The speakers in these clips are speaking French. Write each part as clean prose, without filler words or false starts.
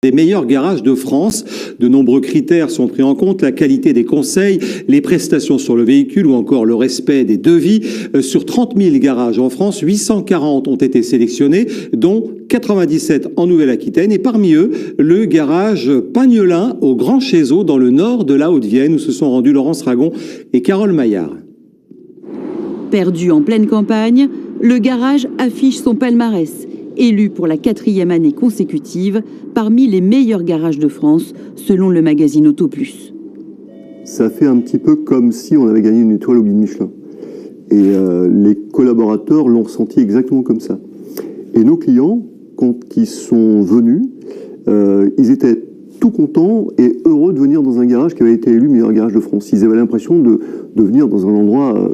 Des meilleurs garages de France. De nombreux critères sont pris en compte, la qualité des conseils, les prestations sur le véhicule ou encore le respect des devis. Sur 30 000 garages en France, 840 ont été sélectionnés, dont 97 en Nouvelle-Aquitaine et parmi eux, le garage Pagnelin au Grand Chézeau dans le nord de la Haute-Vienne où se sont rendus Laurence Ragon et Carole Maillard. Perdu en pleine campagne, le garage affiche son palmarès. Élu pour la 4e année consécutive parmi les meilleurs garages de France, selon le magazine Auto Plus. Ça fait un petit peu comme si on avait gagné une étoile au guide Michelin. Et les collaborateurs l'ont ressenti exactement comme ça. Et nos clients, quand ils sont venus, ils étaient tout contents et heureux de venir dans un garage qui avait été élu meilleur garage de France. Ils avaient l'impression de venir dans un endroit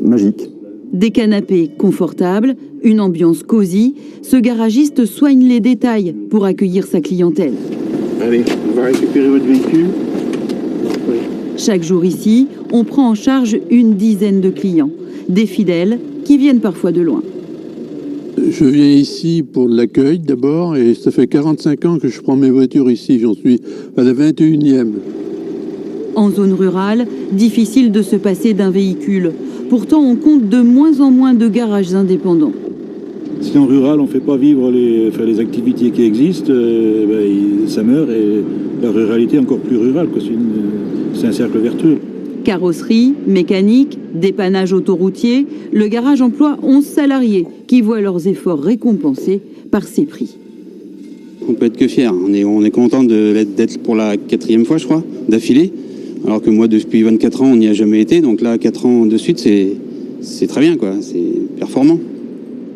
magique. Des canapés confortables, une ambiance cosy, ce garagiste soigne les détails pour accueillir sa clientèle. Allez, on va récupérer votre véhicule. Oui. Chaque jour ici, on prend en charge une dizaine de clients, des fidèles qui viennent parfois de loin. Je viens ici pour l'accueil d'abord et ça fait 45 ans que je prends mes voitures ici, j'en suis à la 21e. En zone rurale, difficile de se passer d'un véhicule. Pourtant, on compte de moins en moins de garages indépendants. Si en rural, on ne fait pas vivre les activités qui existent, ça meurt et la ruralité est encore plus rurale. C'est un cercle vertueux. Carrosserie, mécanique, dépannage autoroutier, le garage emploie 11 salariés qui voient leurs efforts récompensés par ces prix. On peut être que fiers. On est content d'être pour la 4e fois, je crois, d'affilée. Alors que moi, depuis 24 ans, on n'y a jamais été. Donc là, 4 ans de suite, c'est très bien, quoi. C'est performant.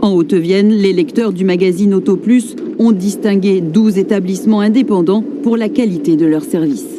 En Haute-Vienne, les lecteurs du magazine Auto Plus ont distingué 12 établissements indépendants pour la qualité de leur service.